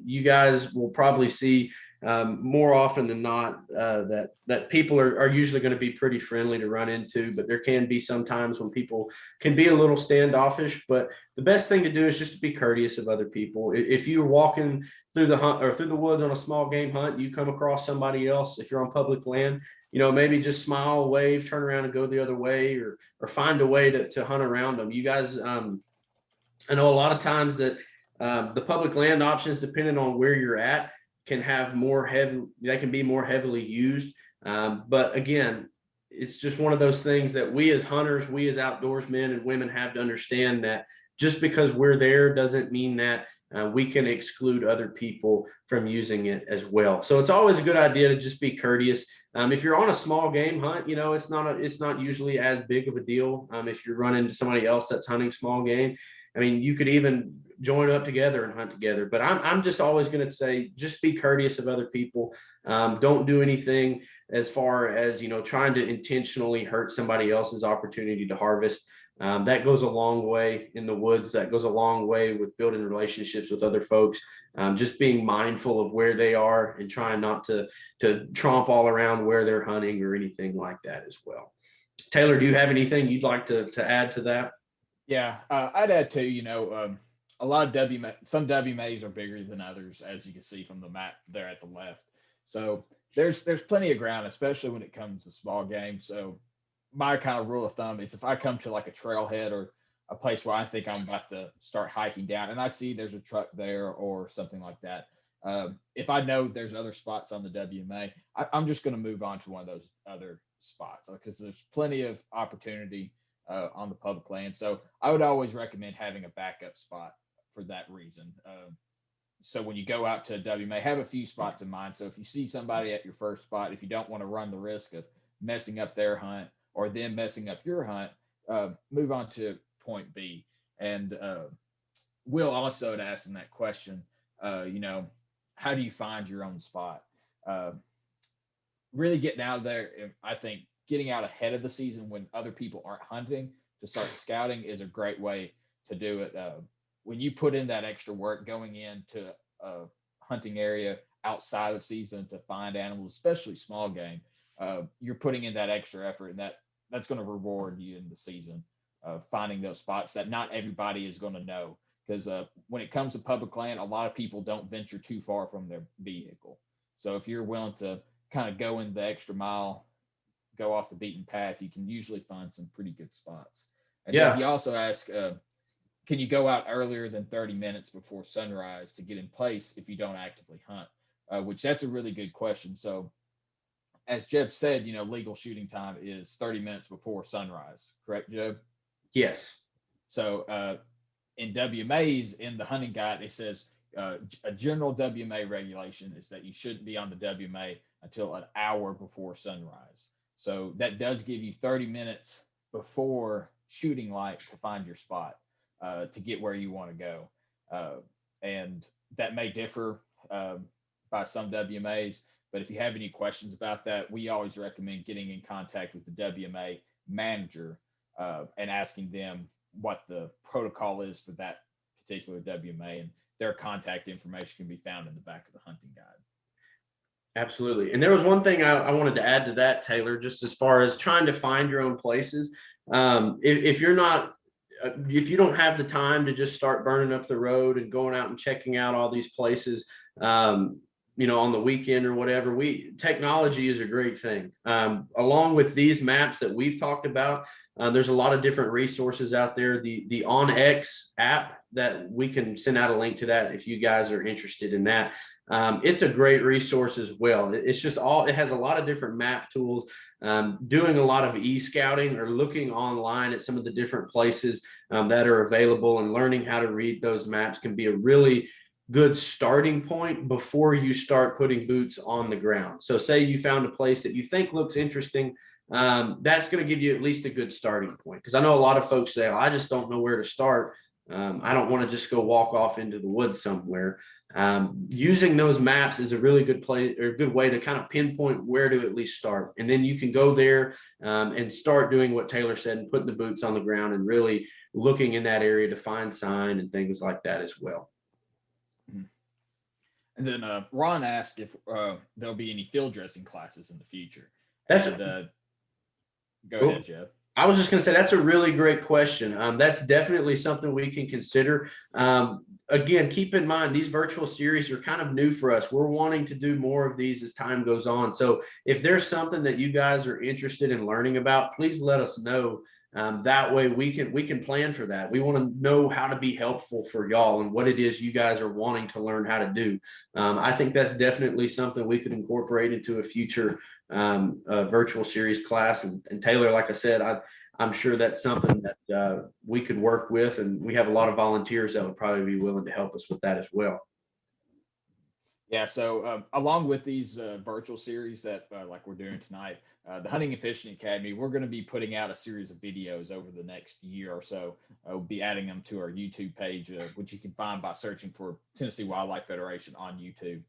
You guys will probably see more often than not that people are usually going to be pretty friendly to run into, but there can be some times when people can be a little standoffish. But the best thing to do is just to be courteous of other people. If you're walking through the hunt or through the woods on a small game hunt, you come across somebody else, if you're on public land, maybe just smile, wave, turn around and go the other way, or find a way to hunt around them. You guys, I know a lot of times that the public land options, depending on where you're at, can have they can be more heavily used. But again, it's just one of those things that we as hunters, we as outdoorsmen and women have to understand, that just because we're there doesn't mean that we can exclude other people from using it as well. So it's always a good idea to just be courteous. If you're on a small game hunt, it's not usually as big of a deal if you're running into somebody else that's hunting small game. I mean, you could even join up together and hunt together. But I'm just always going to say, just be courteous of other people. Don't do anything as far as, trying to intentionally hurt somebody else's opportunity to harvest. That goes a long way in the woods. That goes a long way with building relationships with other folks. Just being mindful of where they are and trying not to tromp all around where they're hunting or anything like that as well. Taylor, do you have anything you'd like to add to that?
Yeah, I'd add too. A lot of some WMAs are bigger than others, as you can see from the map there at the left. So there's plenty of ground, especially when it comes to small game. So my kind of rule of thumb is if I come to like a trailhead or a place where I think I'm about to start hiking down and I see there's a truck there or something like that, if I know there's other spots on the WMA, I'm just going to move on to one of those other spots because there's plenty of opportunity on the public land. So I would always recommend having a backup spot for that reason. So when you go out to a WMA, have a few spots in mind. So if you see somebody at your first spot, if you don't want to run the risk of messing up their hunt or them messing up your hunt, move on to point B. And Will also had asked in that question, how do you find your own spot? Really getting out there, I think getting out ahead of the season when other people aren't hunting to start scouting is a great way to do it. When you put in that extra work going into a hunting area outside of season to find animals, especially small game, you're putting in that extra effort, and that's going to reward you in the season of finding those spots that not everybody is going to know. Because when it comes to public land, a lot of people don't venture too far from their vehicle. So if you're willing to kind of go in the extra mile, go off the beaten path, you can usually find some pretty good spots. And
Yeah.
then he also asked, can you go out earlier than 30 minutes before sunrise to get in place if you don't actively hunt? Which that's a really good question. So as Jeb said, legal shooting time is 30 minutes before sunrise. Correct, Jeb?
Yes.
So in WMAs, in the hunting guide, it says a general WMA regulation is that you shouldn't be on the WMA until an hour before sunrise. So that does give you 30 minutes before shooting light to find your spot to get where you want to go. And that may differ by some WMAs, but if you have any questions about that, we always recommend getting in contact with the WMA manager and asking them what the protocol is for that particular WMA, and their contact information can be found in the back of the hunting guide.
Absolutely. And there was one thing I wanted to add to that, Taylor, just as far as trying to find your own places. If you're not, if you don't have the time to just start burning up the road and going out and checking out all these places, on the weekend or whatever, technology is a great thing. Along with these maps that we've talked about, there's a lot of different resources out there. The OnX app that we can send out a link to that if you guys are interested in that. It's a great resource as well. It's just it has a lot of different map tools, doing a lot of e-scouting or looking online at some of the different places that are available, and learning how to read those maps can be a really good starting point before you start putting boots on the ground. So say you found a place that you think looks interesting, that's going to give you at least a good starting point. Because I know a lot of folks say, I just don't know where to start. I don't want to just go walk off into the woods somewhere. Using those maps is a really good place or a good way to kind of pinpoint where to at least start. And then you can go there and start doing what Taylor said and putting the boots on the ground and really looking in that area to find sign and things like that as well.
And then Ron asked if there'll be any field dressing classes in the future. Go ahead, Jeff.
I was just going to say that's a really great question. That's definitely something we can consider. Again, keep in mind these virtual series are kind of new for us. We're wanting to do more of these as time goes on. So if there's something that you guys are interested in learning about, please let us know. That way we can plan for that. We want to know how to be helpful for y'all and what it is you guys are wanting to learn how to do. I think that's definitely something we could incorporate into a future virtual series class. And Taylor, like I said, I'm sure that's something that we could work with, and we have a lot of volunteers that would probably be willing to help us with that as well.
Yeah, so along with these virtual series that like we're doing tonight, the Hunting and Fishing Academy, we're going to be putting out a series of videos over the next year or so. We'll be adding them to our YouTube page, which you can find by searching for Tennessee Wildlife Federation on YouTube.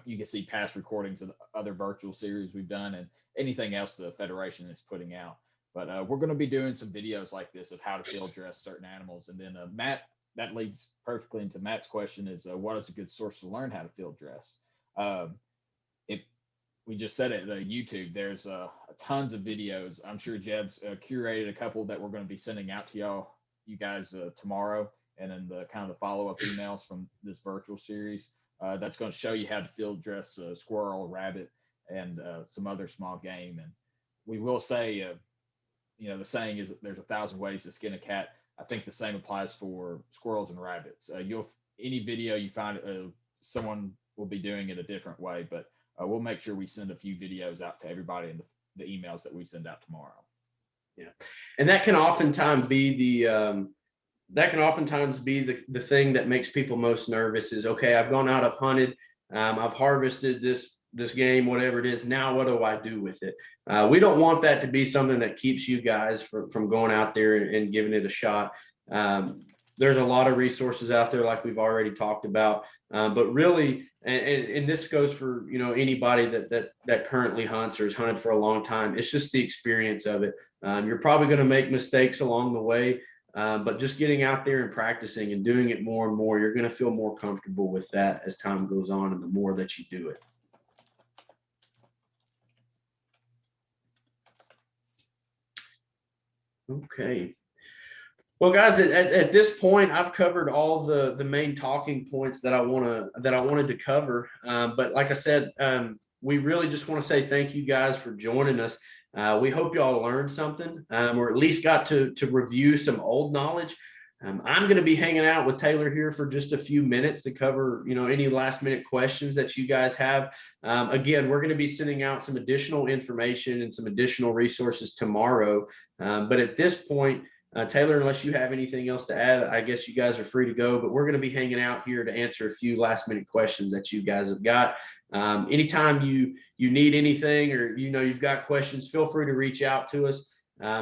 You can see past recordings of the other virtual series we've done and anything else the Federation is putting out. But we're going to be doing some videos like this of how to field dress certain animals. And then Matt, that leads perfectly into Matt's question: is what is a good source to learn how to field dress? Um, if we just said it, YouTube, there's tons of videos. I'm sure Jeb's curated a couple that we're going to be sending out to you guys tomorrow, and then the kind of the follow up emails from this virtual series. That's going to show you how to field dress a squirrel, rabbit, and some other small game. And we will say, the saying is that there's 1,000 ways to skin a cat. I think the same applies for squirrels and rabbits. Any video you find, someone will be doing it a different way, but we'll make sure we send a few videos out to everybody in the emails that we send out tomorrow.
Yeah, and that can oftentimes be the thing that makes people most nervous is, okay, I've gone out, I've hunted, I've harvested this game, whatever it is. Now, what do I do with it? We don't want that to be something that keeps you guys from going out there and giving it a shot. There's a lot of resources out there, like we've already talked about. But really, and this goes for anybody that currently hunts or has hunted for a long time. It's just the experience of it. You're probably going to make mistakes along the way, but just getting out there and practicing and doing it more and more, you're going to feel more comfortable with that as time goes on, and the more that you do it. Okay. Well, guys, at this point, I've covered all the main talking points that I wanted to cover. But like I said, we really just want to say thank you guys for joining us. We hope you all learned something, or at least got to review some old knowledge. I'm going to be hanging out with Taylor here for just a few minutes to cover, any last minute questions that you guys have. Again, we're going to be sending out some additional information and some additional resources tomorrow. But at this point, Taylor, unless you have anything else to add, I guess you guys are free to go, but we're going to be hanging out here to answer a few last minute questions that you guys have got. Anytime you need anything, or you've got questions, feel free to reach out to us.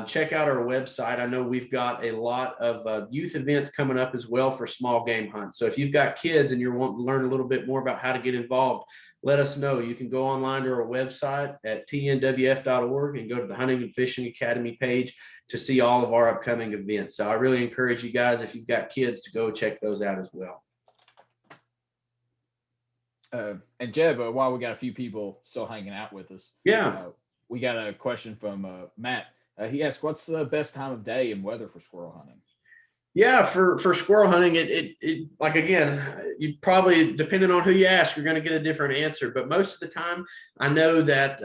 Check out our website. I know we've got a lot of youth events coming up as well for small game hunts. So if you've got kids and you're wanting to learn a little bit more about how to get involved, let us know. You can go online to our website at tnwf.org and go to the Hunting and Fishing Academy page to see all of our upcoming events. So I really encourage you guys, if you've got kids, to go check those out as well.
And Jeb, while we got a few people still hanging out with us, we got a question from Matt. He asked, what's the best time of day and weather for squirrel hunting?
Yeah, for squirrel hunting, it like, again, you probably, depending on who you ask, you're going to get a different answer. But most of the time, I know that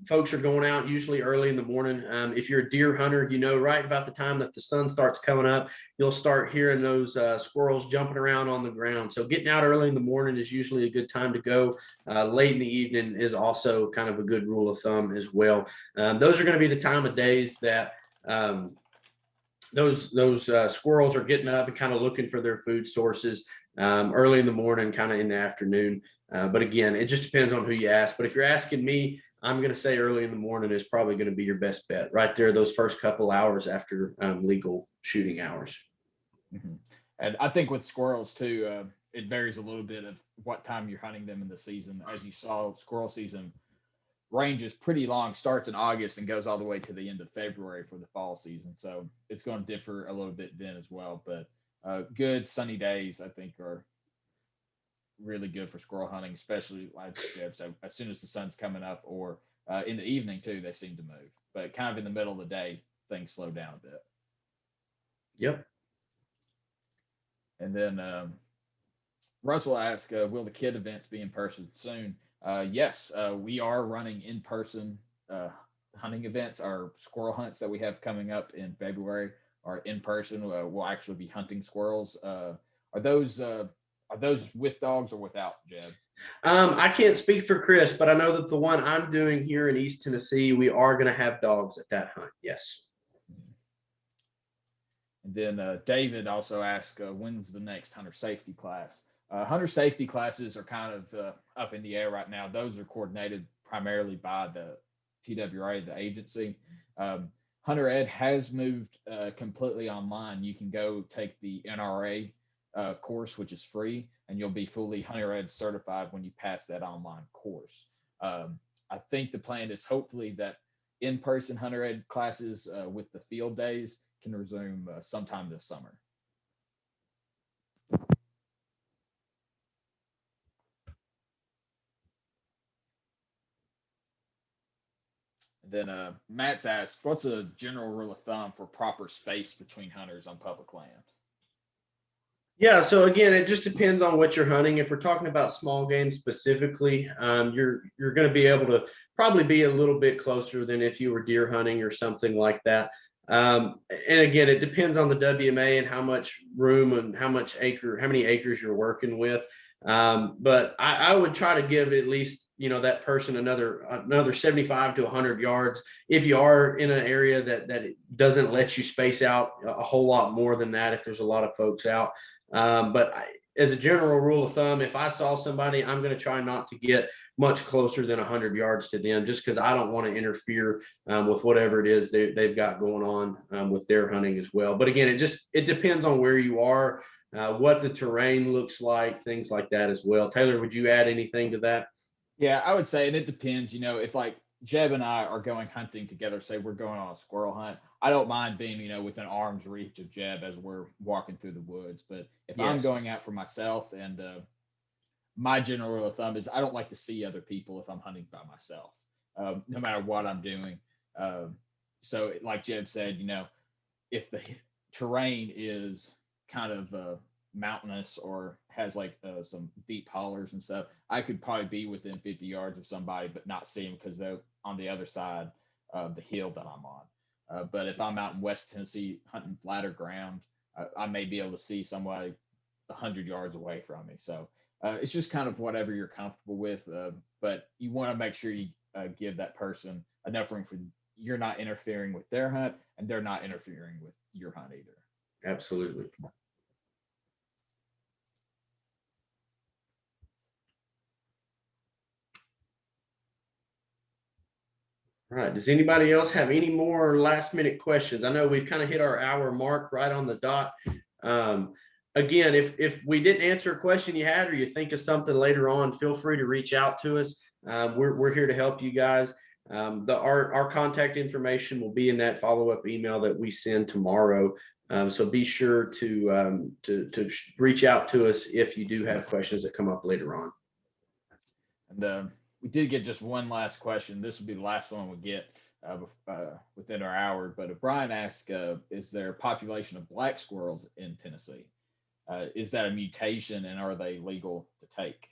folks are going out usually early in the morning. If you're a deer hunter, right about the time that the sun starts coming up, you'll start hearing those squirrels jumping around on the ground. So getting out early in the morning is usually a good time to go. Late in the evening is also kind of a good rule of thumb as well. Those are going to be the time of days that those squirrels are getting up and kind of looking for their food sources early in the morning, kind of in the afternoon. But again, it just depends on who you ask. But if you're asking me, I'm going to say early in the morning is probably going to be your best bet right there, those first couple hours after legal shooting hours.
Mm-hmm. And I think with squirrels too, it varies a little bit of what time you're hunting them in the season. As you saw, squirrel season range is pretty long, starts in August and goes all the way to the end of February for the fall season. So it's going to differ a little bit then as well. But good sunny days, I think, are really good for squirrel hunting, especially like Jeb said, as soon as the sun's coming up, or in the evening too, they seem to move. But kind of in the middle of the day, things slow down a bit.
Yep.
And then Russell asked, will the kid events be in person soon? Yes, we are running in-person hunting events. Our squirrel hunts that we have coming up in February are in person. We'll actually be hunting squirrels. Are those with dogs or without, Jeb?
I can't speak for Chris, but I know that the one I'm doing here in East Tennessee, we are going to have dogs at that hunt. Yes.
And then David also asked, when's the next hunter safety class? Hunter safety classes are kind of up in the air right now. Those are coordinated primarily by the TWRA, the agency. Hunter Ed has moved completely online. You can go take the NRA course, which is free, and you'll be fully Hunter Ed certified when you pass that online course. I think the plan is hopefully that in-person Hunter Ed classes with the field days can resume sometime this summer. Then Matt's asked, what's a general rule of thumb for proper space between hunters on public land?
Yeah, so again, it just depends on what you're hunting. If we're talking about small game specifically, you're going to be able to probably be a little bit closer than if you were deer hunting or something like that. And again, it depends on the WMA and how much room and how many acres you're working with. But I would try to give at least, that person another 75 to 100 yards if you are in an area that it doesn't let you space out a whole lot more than that if there's a lot of folks out. As a general rule of thumb, if I saw somebody, I'm going to try not to get much closer than 100 yards to them, just because I don't want to interfere with whatever it is they've got going on with their hunting as well. But again, it depends on where you are, what the terrain looks like, things like that as well. Taylor, would you add anything to that?
Yeah, I would say, and it depends, if like Jeb and I are going hunting together, say we're going on a squirrel hunt, I don't mind being, within arm's reach of Jeb as we're walking through the woods. But if I'm
Yes.
going out for myself, and my general rule of thumb is I don't like to see other people if I'm hunting by myself, no matter what I'm doing. So like Jeb said, if the terrain is kind of mountainous or has like some deep hollers and stuff, I could probably be within 50 yards of somebody, but not see them because they're on the other side of the hill that I'm on. But if I'm out in West Tennessee hunting flatter ground, I may be able to see somebody 100 yards away from me. So it's just kind of whatever you're comfortable with. But you want to make sure you give that person enough room for you're not interfering with their hunt and they're not interfering with your hunt either.
Absolutely. All right. Does anybody else have any more last minute questions? I know we've kind of hit our hour mark right on the dot. Again, if we didn't answer a question you had or you think of something later on, feel free to reach out to us. We're here to help you guys. Our contact information will be in that follow-up email that we send tomorrow. So be sure to reach out to us if you do have questions that come up later on.
And we did get just one last question. This will be the last one we get within our hour. But Brian asked, is there a population of black squirrels in Tennessee? Is that a mutation and are they legal to take?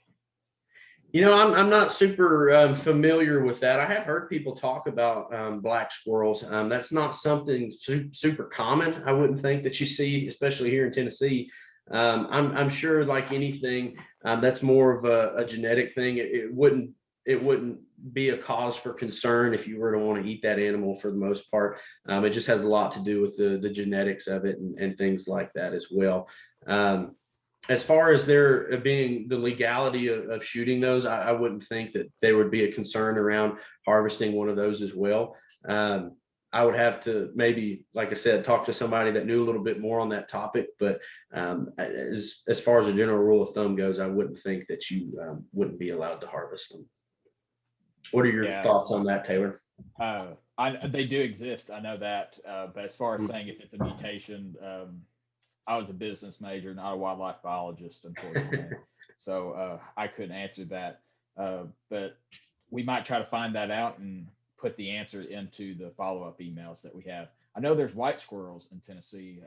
I'm not super familiar with that. I have heard people talk about black squirrels. That's not something super common. I wouldn't think that you see, especially here in Tennessee. I'm sure, like anything, that's more of a genetic thing. It wouldn't be a cause for concern if you were to want to eat that animal for the most part. It just has a lot to do with the genetics of it and things like that as well. As far as there being the legality of shooting those, I wouldn't think that there would be a concern around harvesting one of those as well. I would have to maybe, like I said, talk to somebody that knew a little bit more on that topic. But as far as a general rule of thumb goes, I wouldn't think that you wouldn't be allowed to harvest them. What are your thoughts on that, Taylor?
They do exist. I know that. But as far as saying if it's a mutation, I was a business major, not a wildlife biologist, unfortunately. So I couldn't answer that. But we might try to find that out and put the answer into the follow-up emails that we have. I know there's white squirrels in Tennessee.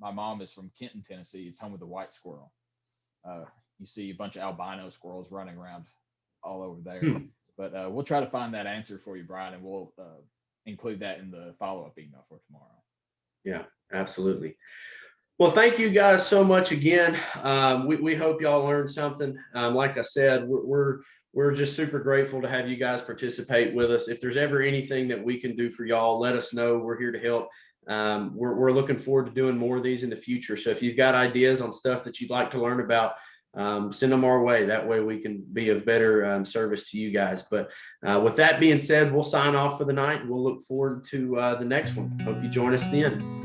My mom is from Kenton, Tennessee. It's home of the white squirrel. You see a bunch of albino squirrels running around all over there. But we'll try to find that answer for you, Brian, and we'll include that in the follow-up email for tomorrow.
Yeah, absolutely. Well, thank you guys so much again. We hope y'all learned something. Like I said, we're just super grateful to have you guys participate with us. If there's ever anything that we can do for y'all, let us know. We're here to help. We're looking forward to doing more of these in the future. So if you've got ideas on stuff that you'd like to learn about, send them our way. That way we can be of better service to you guys. But with that being said, we'll sign off for the night. We'll look forward to the next one. Hope you join us then.